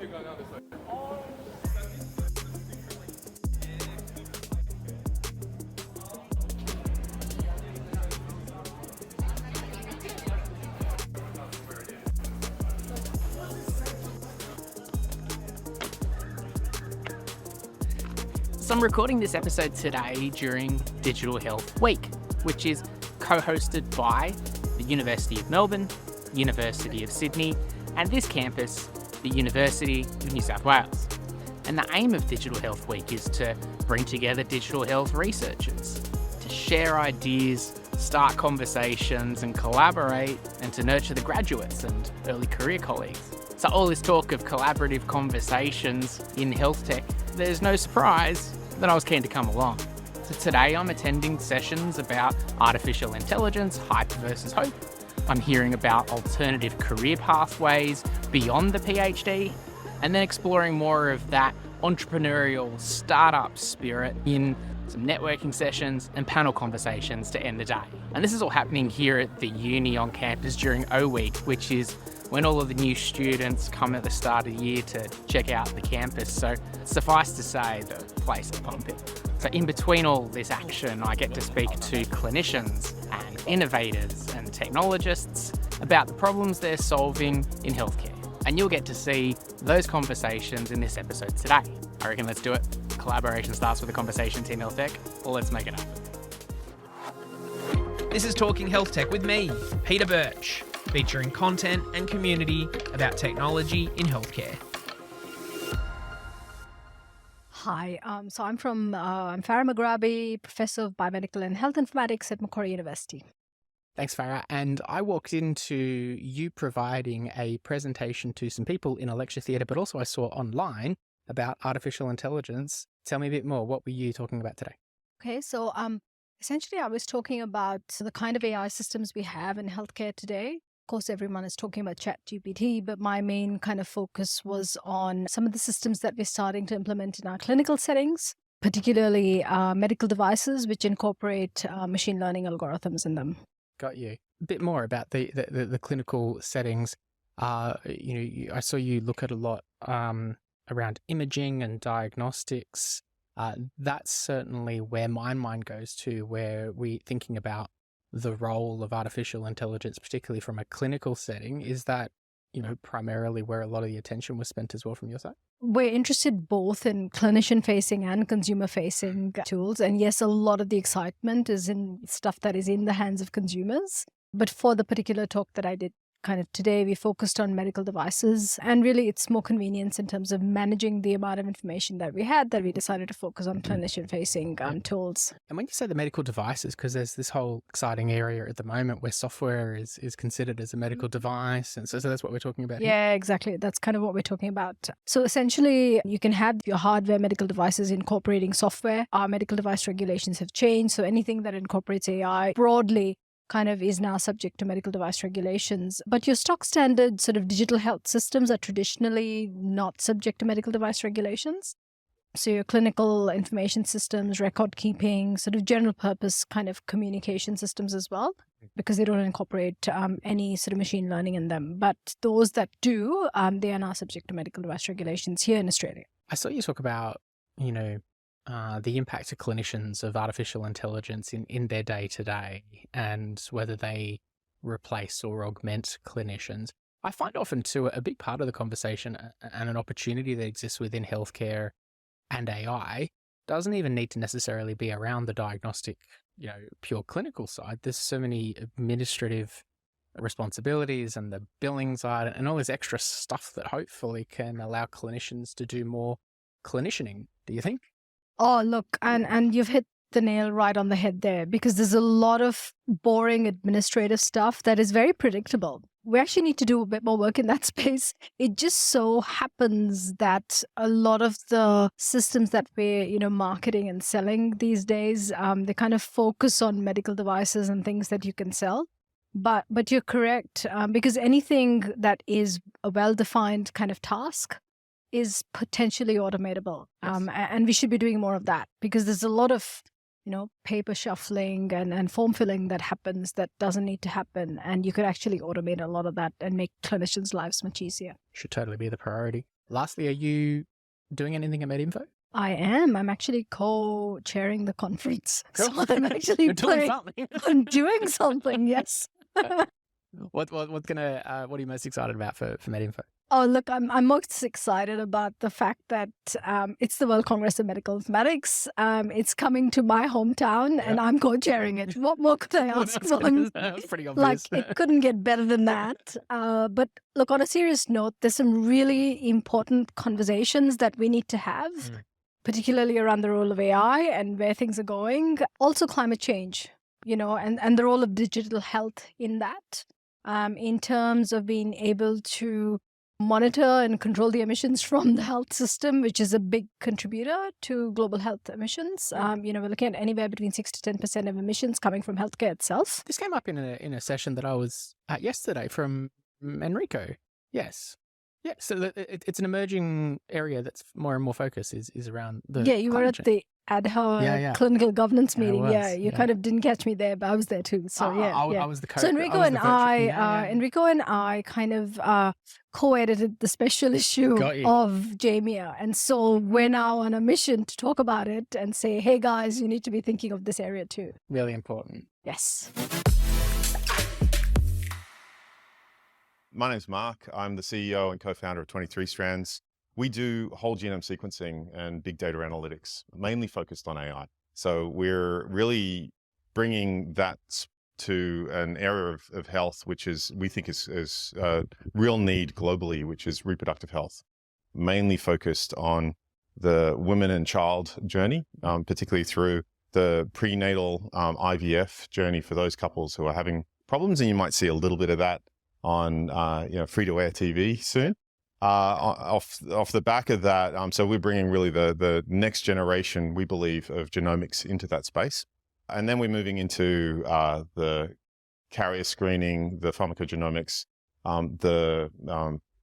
So I'm recording this episode today during Digital Health Week, which is co-hosted by the University of Melbourne, University of Sydney, and this campus, the University of New South Wales. And the aim of Digital Health Week is to bring together digital health researchers, to share ideas, start conversations and collaborate, and to nurture the graduates and early career colleagues. So all this talk of collaborative conversations in health tech, there's no surprise that I was keen to come along. So today I'm attending sessions about artificial intelligence, hype versus hope. I'm hearing about alternative career pathways beyond the PhD, and then exploring more of that entrepreneurial startup spirit in some networking sessions and panel conversations to end the day. And this is all happening here at the uni on campus during O Week, which is when all of the new students come at the start of the year to check out the campus. So suffice to say, the place is pumping. So in between all this action, I get to speak to clinicians and innovators and technologists about the problems they're solving in healthcare. And you'll get to see those conversations in this episode today. I reckon let's do it. Collaboration starts with a conversation, Team HealthTech. Well, let's make it happen. This is Talking HealthTech with me, Peter Birch, featuring content and community about technology in healthcare. Hi, I'm Farah Magrabi, Professor of Biomedical and Health Informatics at Macquarie University. Thanks, Farah. And I walked into you providing a presentation to some people in a lecture theatre, but also I saw online about artificial intelligence. Tell me a bit more. What were you talking about today? Okay, so essentially I was talking about the kind of AI systems we have in healthcare today. Of course, everyone is talking about ChatGPT, but my main kind of focus was on some of the systems that we're starting to implement in our clinical settings, particularly medical devices, which incorporate machine learning algorithms in them. Got you. A bit more about the clinical settings. I saw you look at a lot around imaging and diagnostics. That's certainly where my mind goes to, where we're thinking about the role of artificial intelligence, particularly from a clinical setting. Is that, primarily where a lot of the attention was spent as well from your side? We're interested both in clinician-facing and consumer-facing tools. And yes, a lot of the excitement is in stuff that is in the hands of consumers. But for the particular talk that I did kind of today, we focused on medical devices. And really, it's more convenience in terms of managing the amount of information that we had, that we decided to focus on clinician-facing tools. And when you say the medical devices, because there's this whole exciting area at the moment where software is considered as a medical device. And so that's what we're talking about here. Yeah, exactly. That's kind of what we're talking about. So essentially, you can have your hardware medical devices incorporating software. Our medical device regulations have changed. So anything that incorporates AI broadly kind of is now subject to medical device regulations. But your stock standard sort of digital health systems are traditionally not subject to medical device regulations. So your clinical information systems, record keeping, sort of general purpose kind of communication systems as well, because they don't incorporate any sort of machine learning in them. But those that do, they are now subject to medical device regulations here in Australia. I saw you talk about, the impact to clinicians of artificial intelligence in their day-to-day and whether they replace or augment clinicians. I find often too a big part of the conversation and an opportunity that exists within healthcare and AI doesn't even need to necessarily be around the diagnostic, pure clinical side. There's so many administrative responsibilities and the billing side and all this extra stuff that hopefully can allow clinicians to do more clinicianing. Do you think? Oh, look, and you've hit the nail right on the head there, because there's a lot of boring administrative stuff that is very predictable. We actually need to do a bit more work in that space. It just so happens that a lot of the systems that we're, marketing and selling these days, they kind of focus on medical devices and things that you can sell. But you're correct, because anything that is a well-defined kind of task is potentially automatable. Yes. And we should be doing more of that, because there's a lot of, paper shuffling and form filling that happens that doesn't need to happen. And you could actually automate a lot of that and make clinicians' lives much easier. Should totally be the priority. Lastly, are you doing anything at MedInfo? I am. I'm actually co-chairing the conference. Cool. So I'm actually You're doing something. I'm doing something, yes. What are you most excited about for MedInfo? Oh, look, I'm most excited about the fact that it's the World Congress of Medical Informatics. It's coming to my hometown, and I'm co-chairing it. What more could I ask for? That's pretty obvious. Like, it couldn't get better than that. But look, on a serious note, there's some really important conversations that we need to have, particularly around the role of AI and where things are going. Also, climate change, and the role of digital health in that, in terms of being able to monitor and control the emissions from the health system, which is a big contributor to global health emissions. We're looking at anywhere between 6 to 10% of emissions coming from healthcare itself. This came up in a session that I was at yesterday from Enrico. Yes. Yeah, so it's an emerging area that's more and more focus is around the you were at the ad hoc clinical governance meeting. You kind of didn't catch me there, but I was there too. So I was the co. So Enrico and I kind of co-edited the special issue of JMIA, and so we're now on a mission to talk about it and say, hey guys, you need to be thinking of this area too. Really important. Yes. My name's Mark. I'm the CEO and co-founder of 23 Strands. We do whole genome sequencing and big data analytics, mainly focused on AI. So we're really bringing that to an area of health, which we think is a real need globally, which is reproductive health, mainly focused on the women and child journey, particularly through the prenatal IVF journey for those couples who are having problems. And you might see a little bit of that on free-to-air TV soon. Off the back of that, so we're bringing really the next generation, we believe, of genomics into that space. And then we're moving into the carrier screening, the pharmacogenomics, the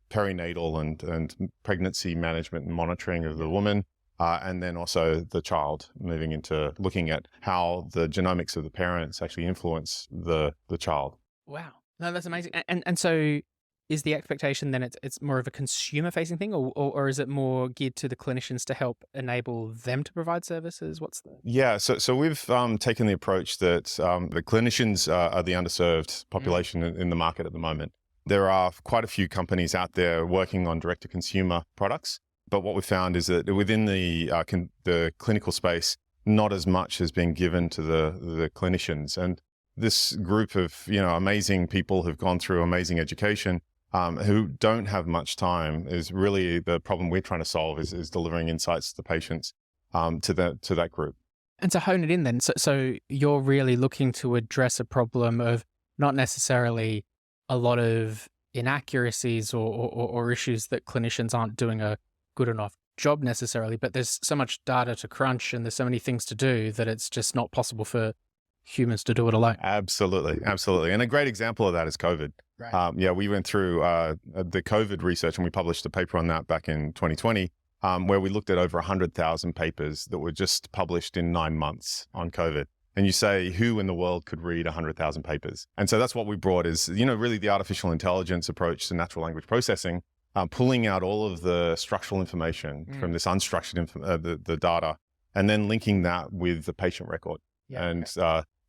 perinatal and pregnancy management and monitoring of the woman, and then also the child, moving into looking at how the genomics of the parents actually influence the child. Wow. No, that's amazing. And so is the expectation then it's more of a consumer facing thing, or is it more geared to the clinicians to help enable them to provide services? Yeah, so we've taken the approach that the clinicians are the underserved population in the market at the moment. There are quite a few companies out there working on direct to consumer products, but what we found is that within the clinical space, not as much has been given to the clinicians. And this group of amazing people who've gone through amazing education, who don't have much time, is really the problem we're trying to solve, is delivering insights to the patients, to that group. And to hone it in then, so you're really looking to address a problem of not necessarily a lot of inaccuracies or issues that clinicians aren't doing a good enough job necessarily, but there's so much data to crunch and there's so many things to do that it's just not possible for humans to do it alone. Absolutely. And a great example of that is COVID. Right. We went through the COVID research and we published a paper on that back in 2020, where we looked at over 100,000 papers that were just published in 9 months on COVID. And you say, who in the world could read 100,000 papers? And so that's what we brought is, really the artificial intelligence approach to natural language processing, pulling out all of the structural information from this unstructured the data, and then linking that with the patient record.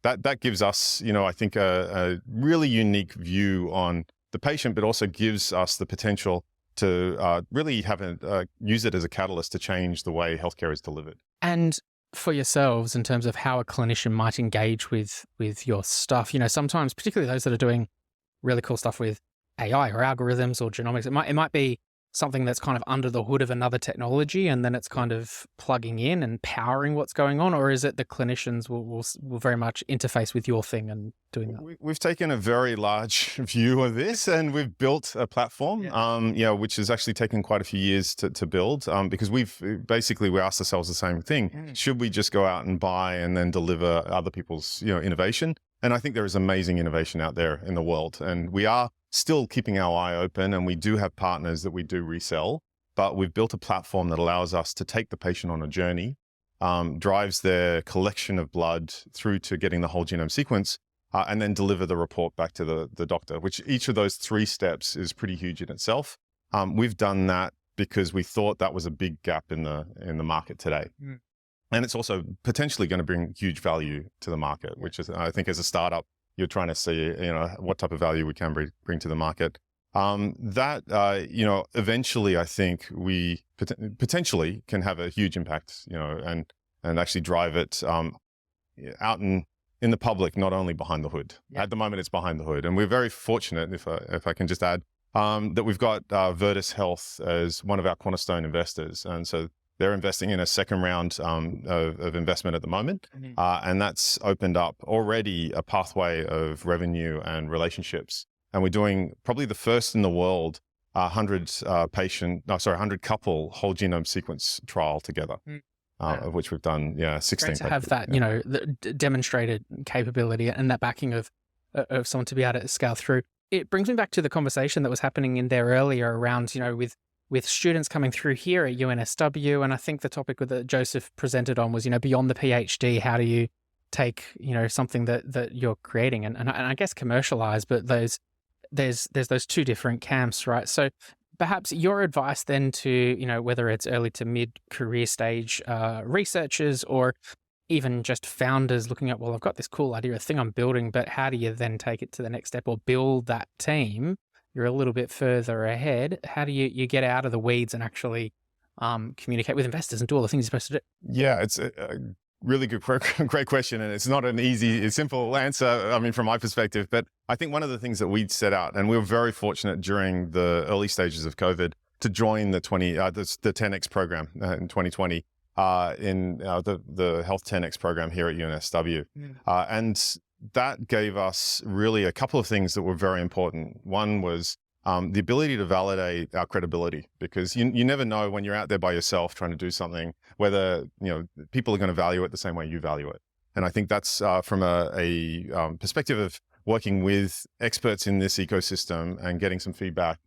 That gives us, I think, a really unique view on the patient, but also gives us the potential to really use it as a catalyst to change the way healthcare is delivered. And for yourselves, in terms of how a clinician might engage with your stuff, sometimes, particularly those that are doing really cool stuff with AI or algorithms or genomics, it might be something that's kind of under the hood of another technology and then it's kind of plugging in and powering what's going on? Or is it the clinicians will very much interface with your thing and doing that? We've taken a very large view of this and we've built a platform, which has actually taken quite a few years to build, because we asked ourselves the same thing. Should we just go out and buy and then deliver other people's innovation? And I think there is amazing innovation out there in the world, and we are still keeping our eye open, and we do have partners that we do resell, but we've built a platform that allows us to take the patient on a journey, drives their collection of blood through to getting the whole genome sequence, and then deliver the report back to the doctor, which each of those 3 steps is pretty huge in itself. We've done that because we thought that was a big gap in the market today. And it's also potentially going to bring huge value to the market, which is, I think, as a startup, you're trying to see, what type of value we can bring to the market. Eventually, I think we potentially can have a huge impact, and actually drive it out in the public, not only behind the hood. Yeah. At the moment, it's behind the hood, and we're very fortunate, if I can just add, that we've got Virtus Health as one of our cornerstone investors, and so they're investing in a second round of investment at the moment, and that's opened up already a pathway of revenue and relationships. And we're doing probably the first in the world 100 couple whole genome sequence trial together, of which we've done 16. Great to have that, the demonstrated capability and that backing of someone to be able to scale through. It brings me back to the conversation that was happening in there earlier around, with students coming through here at UNSW. And I think the topic that Joseph presented on was, beyond the PhD, how do you take, something that you're creating and I guess commercialize, but there's those two different camps, right? So perhaps your advice then to, whether it's early to mid career stage researchers or even just founders looking at, well, I've got this cool idea, a thing I'm building, but how do you then take it to the next step or build that team? You're a little bit further ahead. How do you get out of the weeds and actually communicate with investors and do all the things you're supposed to do? Yeah, it's a really great question. And it's not an easy, simple answer, from my perspective. But I think one of the things that we'd set out, and we were very fortunate during the early stages of COVID to join the 10X program in 2020, in the Health 10X program here at UNSW. And that gave us really a couple of things that were very important. One was the ability to validate our credibility, because you never know when you're out there by yourself trying to do something, whether people are going to value it the same way you value it. And I think that's from a perspective of working with experts in this ecosystem and getting some feedback.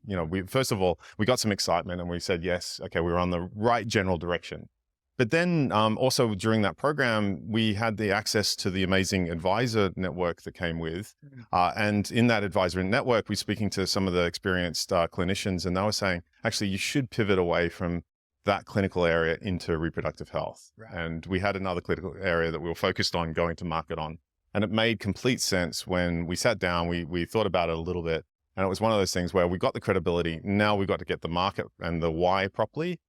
First of all, we got some excitement and we said, yes, okay, we're on the right general direction. But then also during that program, we had the access to the amazing advisor network that came with. And in that advisor network, we're speaking to some of the experienced clinicians, and they were saying, actually, you should pivot away from that clinical area into reproductive health. Right. And we had another clinical area that we were focused on going to market on. And it made complete sense when we sat down, we thought about it a little bit. And it was one of those things where we got the credibility. Now we got to get the market and the why properly.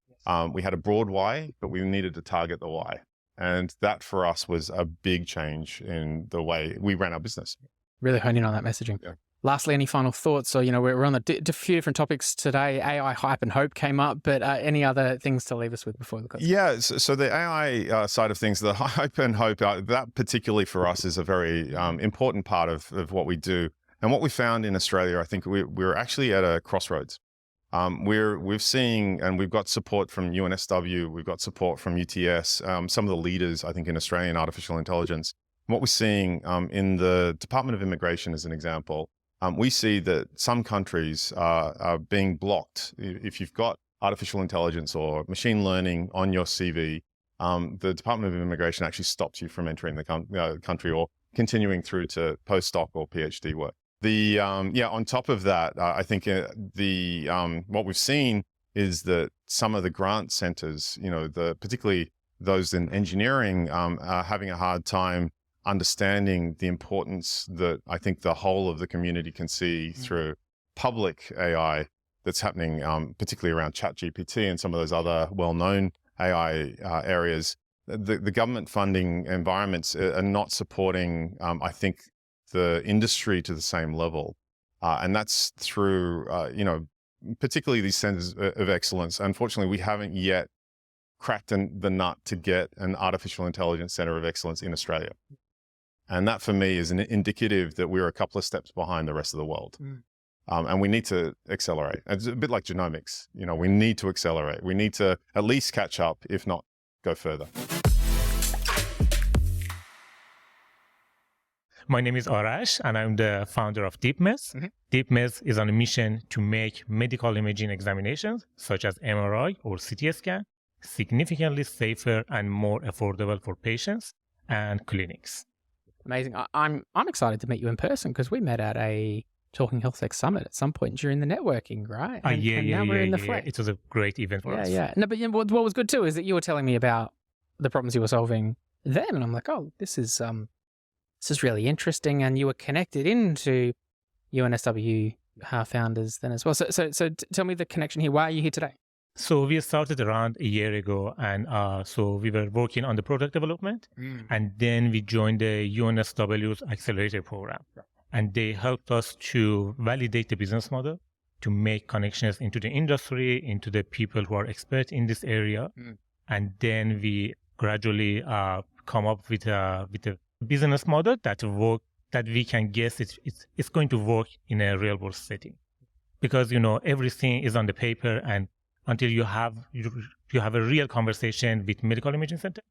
We had a broad why, but we needed to target the why. And that for us was a big change in the way we ran our business. Really hone in on that messaging. Yeah. Lastly, any final thoughts? So, we're on a few different topics today. AI hype and hope came up, but any other things to leave us with before the close? Yeah, so the AI side of things, the hype and hope, that particularly for us is a very important part of what we do. And what we found in Australia, I think we're actually at a crossroads. We've seen, and we've got support from UNSW, we've got support from UTS, some of the leaders, I think, in Australian artificial intelligence. What we're seeing in the Department of Immigration, as an example, we see that some countries are being blocked. If you've got artificial intelligence or machine learning on your CV, the Department of Immigration actually stops you from entering the country or continuing through to postdoc or PhD work. On top of that, I think what we've seen is that some of the grant centers, particularly those in engineering, are having a hard time understanding the importance that I think the whole of the community can see through public AI that's happening, particularly around ChatGPT and some of those other well-known AI areas. The government funding environments are not supporting, I think, the industry to the same level. And that's through, particularly these centers of excellence. Unfortunately, we haven't yet cracked the nut to get an artificial intelligence center of excellence in Australia. And that for me is an indicative that we're a couple of steps behind the rest of the world. And we need to accelerate. It's a bit like genomics. We need to accelerate. We need to at least catch up, if not go further. My name is Arash, and I'm the founder of DeepMeds. DeepMeds is on a mission to make medical imaging examinations, such as MRI or CT scan, significantly safer and more affordable for patients and clinics. Amazing. I'm excited to meet you in person because we met at a Talking HealthTech Summit at some point during the networking, right? And now we're in the flesh. It was a great event for us. Yeah. No, but what was good too is that you were telling me about the problems you were solving then, and I'm like, oh, this is really interesting, and you were connected into UNSW founders then as well. So tell me the connection here. Why are you here today? So we started around a year ago, and so we were working on the product development, and then we joined the UNSW's accelerator program, and they helped us to validate the business model, to make connections into the industry, into the people who are experts in this area, and then we gradually come up with a business model that we can guess it's going to work in a real world setting, because everything is on the paper, and until you have a real conversation with medical imaging center,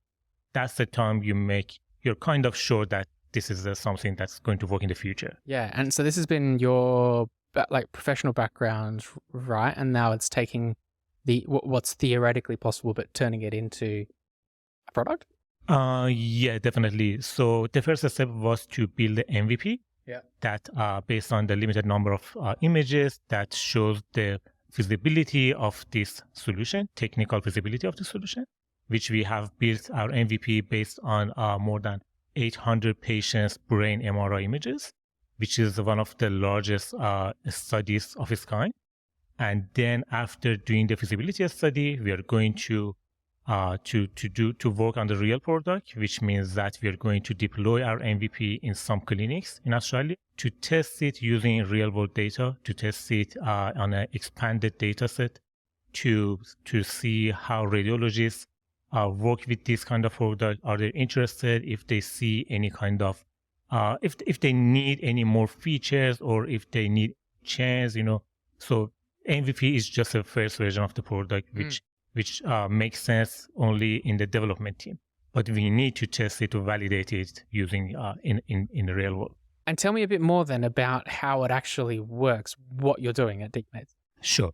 that's the time you're kind of sure that this is something that's going to work in the future. Yeah, and so this has been your professional background, right? And now it's taking what's theoretically possible, but turning it into a product. Yeah, definitely. So the first step was to build the MVP. Yeah. That based on the limited number of images that shows the feasibility of this solution, technical feasibility of the solution, which we have built our MVP based on more than 800 patients' brain MRI images, which is one of the largest studies of its kind. And then after doing the feasibility study, we are going to work on the real product, which means that we are going to deploy our MVP in some clinics in Australia to test it using real world data, to test it on an expanded data set, to see how radiologists work with this kind of product. Are they interested? If they see any kind of, if they need any more features, or if they need change, So MVP is just a first version of the product, which makes sense only in the development team. But we need to test it to validate it using in the real world. And tell me a bit more then about how it actually works, what you're doing at DeepMeds. Sure.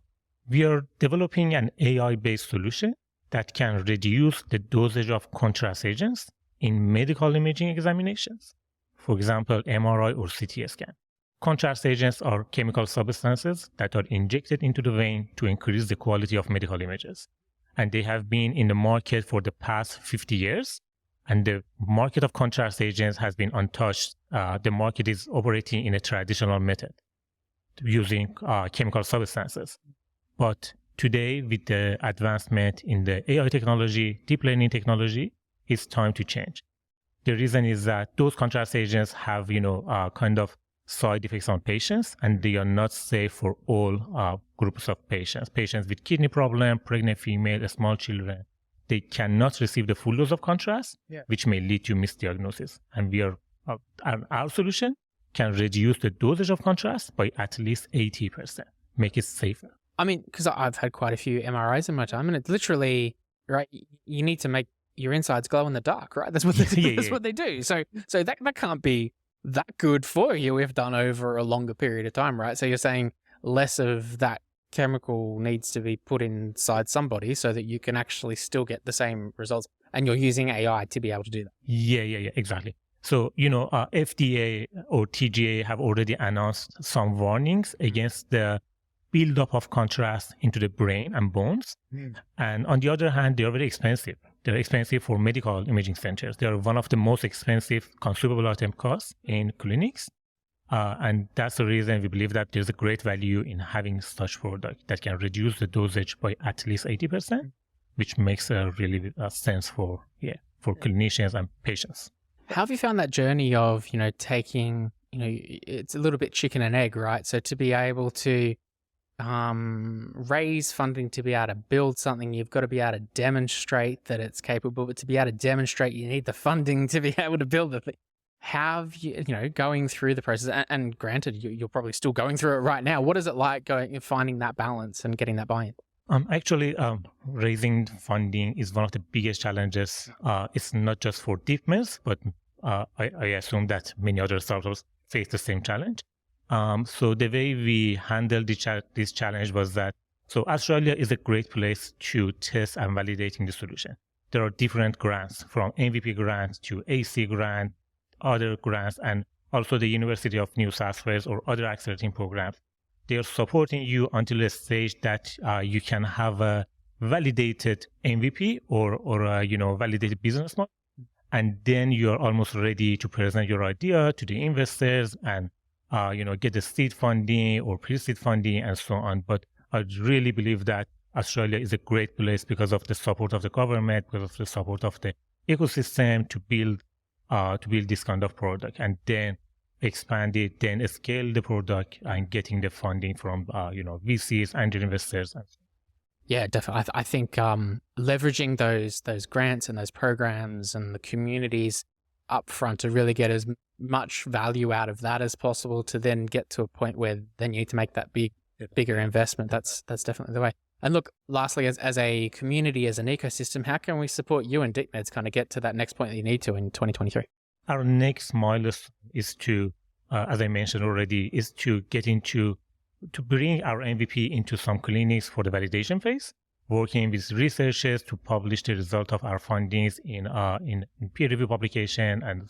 We are developing an AI-based solution that can reduce the dosage of contrast agents in medical imaging examinations. For example, MRI or CT scan. Contrast agents are chemical substances that are injected into the vein to increase the quality of medical images. And they have been in the market for the past 50 years. And the market of contrast agents has been untouched. The market is operating in a traditional method using chemical substances. But today, with the advancement in the AI technology, deep learning technology, it's time to change. The reason is that those contrast agents have, kind of side effects on patients, and they are not safe for all groups of patients. Patients with kidney problem, pregnant female, small children, they cannot receive the full dose of contrast, which may lead to misdiagnosis. And our solution can reduce the dosage of contrast by at least 80%, make it safer. I mean, because I've had quite a few MRIs in my time, and it's literally, right, you need to make your insides glow in the dark, right? That's what they do. That's what they do. So that can't be that good for you if done over a longer period of time, right? So you're saying less of that chemical needs to be put inside somebody so that you can actually still get the same results, and you're using AI to be able to do that. Yeah, exactly. So, FDA or TGA have already announced some warnings against the buildup of contrast into the brain and bones. And on the other hand, they are very expensive. They're expensive for medical imaging centers. They are one of the most expensive consumable item costs in clinics. And that's the reason we believe that there's a great value in having such product that can reduce the dosage by at least 80%, which makes a really sense for clinicians and patients. How have you found that journey of, taking, it's a little bit chicken and egg, right? So to be able to raise funding to be able to build something, you've got to be able to demonstrate that it's capable, but to be able to demonstrate, you need the funding to be able to build the thing. How have you, going through the process, and granted, you're probably still going through it right now. What is it like finding that balance and getting that buy-in? Actually, raising funding is one of the biggest challenges. It's not just for DeepMeds, but I assume that many other startups face the same challenge. So the way we handled this challenge was that, so Australia is a great place to test and validating the solution. There are different grants, from MVP grants to AC grant, other grants, and also the University of New South Wales or other accelerating programs. They are supporting you until a stage that you can have a validated MVP or validated business model. And then you are almost ready to present your idea to the investors and, get the seed funding or pre-seed funding and so on. But I really believe that Australia is a great place because of the support of the government, because of the support of the ecosystem to build this kind of product and then expand it, then scale the product and getting the funding from, VCs, angel investors. Yeah, definitely. I think leveraging those grants and those programs and the communities up front to really get as much value out of that as possible to then get to a point where then you need to make that bigger investment. That's definitely the way. And look, lastly, as a community, as an ecosystem, how can we support you and DeepMeds kind of get to that next point that you need to in 2023? Our next milestone is to, as I mentioned already, is to get to bring our MVP into some clinics for the validation phase, working with researchers to publish the result of our findings in peer review publication and,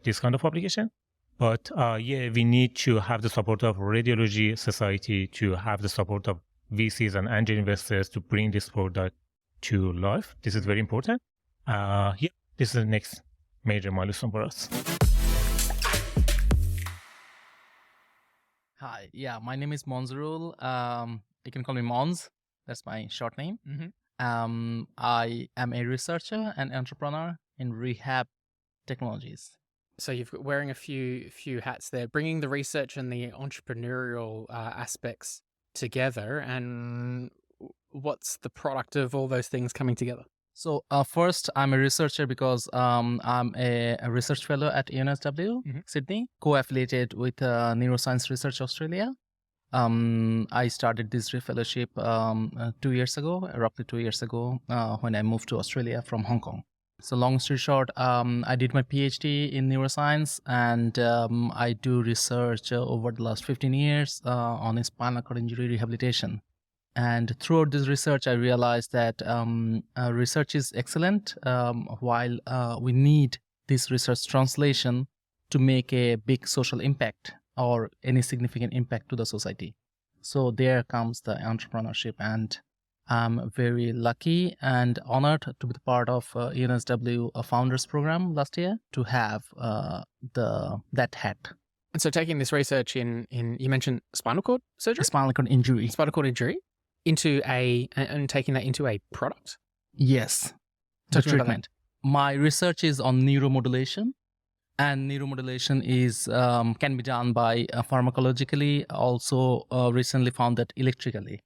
this kind of publication. But we need to have the support of Radiology Society, to have the support of VCs and angel investors to bring this product to life. This is very important. This is the next major milestone for us. Hi, my name is Monzurul. You can call me Monz. That's my short name. Mm-hmm. I am a researcher and entrepreneur in rehab technologies. So you're wearing a few hats there, bringing the research and the entrepreneurial aspects together. And what's the product of all those things coming together? So first, I'm a researcher because I'm a research fellow at UNSW, Sydney, co-affiliated with Neuroscience Research Australia. I started this fellowship 2 years ago, roughly 2 years ago, when I moved to Australia from Hong Kong. So long story short, I did my PhD in neuroscience, and I do research over the last 15 years on spinal cord injury rehabilitation. And throughout this research, I realized that research is excellent, while we need this research translation to make a big social impact or any significant impact to the society. So there comes the entrepreneurship, and I'm very lucky and honored to be part of UNSW Founders Program last year to have that hat. And so taking this research in you mentioned spinal cord surgery? Spinal cord injury. Spinal cord injury? And taking that into a product? Yes. The treatment. My research is on neuromodulation, and neuromodulation is can be done by pharmacologically, also recently found that electrically.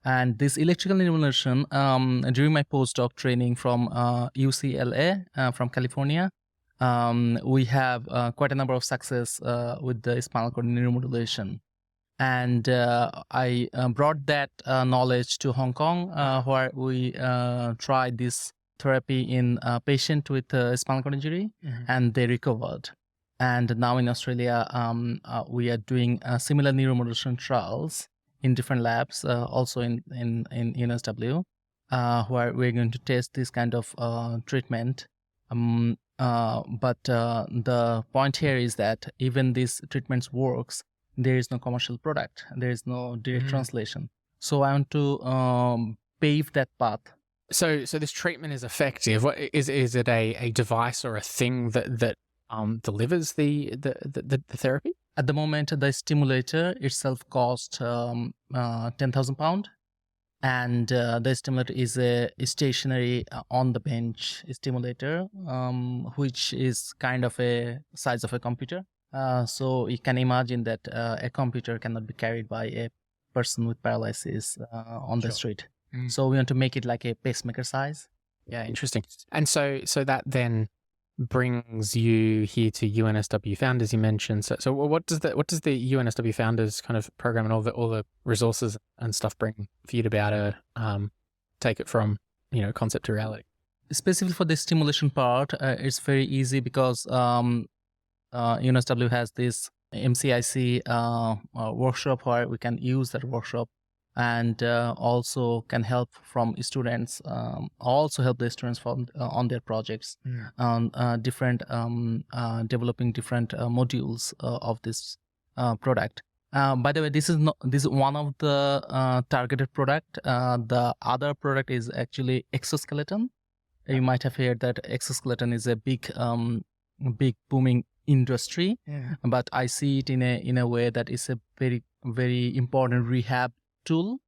And this electrical neuromodulation, during my postdoc training from UCLA, from California, we have quite a number of success with the spinal cord neuromodulation. And I brought that knowledge to Hong Kong, where we tried this therapy in a patient with spinal cord injury, and they recovered. And now in Australia, we are doing similar neuromodulation trials in different labs, also in UNSW, where we're going to test this kind of treatment. But the point here is that even these treatments works, there is no commercial product. There is no direct translation. So I want to pave that path. So this treatment is effective. What is it? A device or a thing that delivers the therapy? At the moment, the stimulator itself costs £10,000, and the stimulator is a stationary on the bench stimulator, which is kind of a size of a computer. So you can imagine that a computer cannot be carried by a person with paralysis on the street. So we want to make it like a pacemaker size. Yeah, interesting. And so that then brings you here to UNSW Founders, you mentioned. So what does the UNSW Founders kind of program and all the resources and stuff bring for you to be able to take it from concept to reality? Specifically for the stimulation part, it's very easy because UNSW has this MCIC workshop where we can use that workshop and also can help from students, also help the students from on their projects on different developing different modules of this product. By the way, this is one of the targeted product. The other product is actually exoskeleton. You might have heard that exoskeleton is a big booming industry, but I see it in a way that is a very, very important rehab tool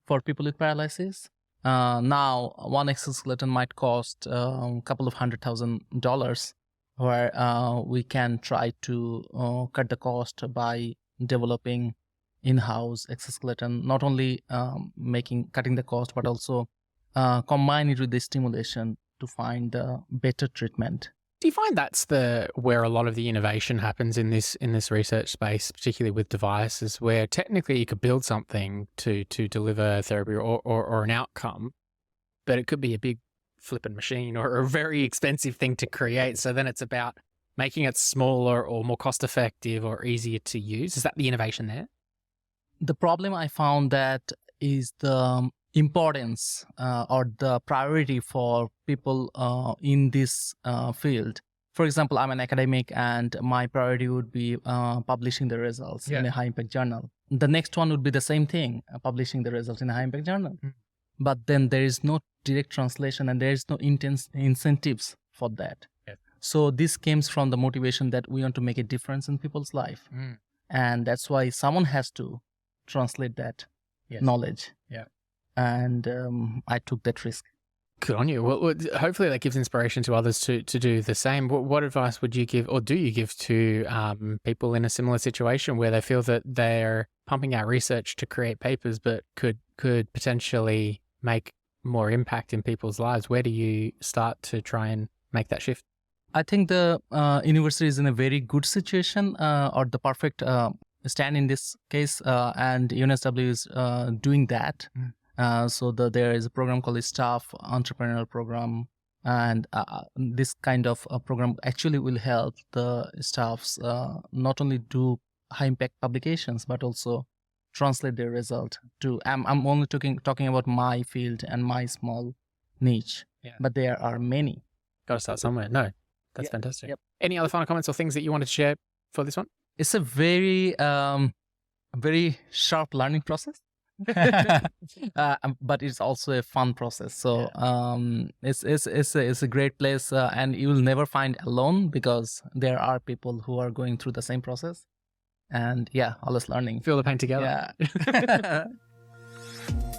for people with paralysis. Now, one exoskeleton might cost a couple of $100,000, where we can try to cut the cost by developing in-house exoskeleton, not only cutting the cost, but also combine it with the stimulation to find better treatment. Do you find that's where a lot of the innovation happens in this research space, particularly with devices, where technically you could build something to deliver therapy or an outcome, but it could be a big flipping machine or a very expensive thing to create. So then it's about making it smaller or more cost effective or easier to use. Is that the innovation there? The problem I found that is the importance or the priority for people in this field. For example, I'm an academic and my priority would be publishing the results in a high impact journal. The next one would be the same thing, publishing the results in a high impact journal. But then there is no direct translation and there is no intense incentives for that. So this comes from the motivation that we want to make a difference in people's life. And that's why someone has to translate that knowledge. And I took that risk. Good on you. Well, hopefully that gives inspiration to others to do the same. What advice would you give, or do you give, to people in a similar situation where they feel that they're pumping out research to create papers, but could potentially make more impact in people's lives? Where do you start to try and make that shift? I think the university is in a very good situation, or the perfect stand in this case, and UNSW is doing that. So there is a program called the Staff Entrepreneurial Program, and this kind of program actually will help the staffs not only do high impact publications, but also translate their result to. I'm only talking about my field and my small niche, but there are many. Got to start somewhere. No, that's fantastic. Any other final comments or things that you wanted to share for this one? It's a very very sharp learning process. But it's also a fun process. So it's a great place, and you will never find alone, because there are people who are going through the same process, and always learning. Feel the pain together.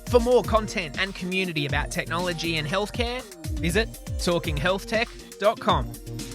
For more content and community about technology and healthcare, visit talkinghealthtech.com.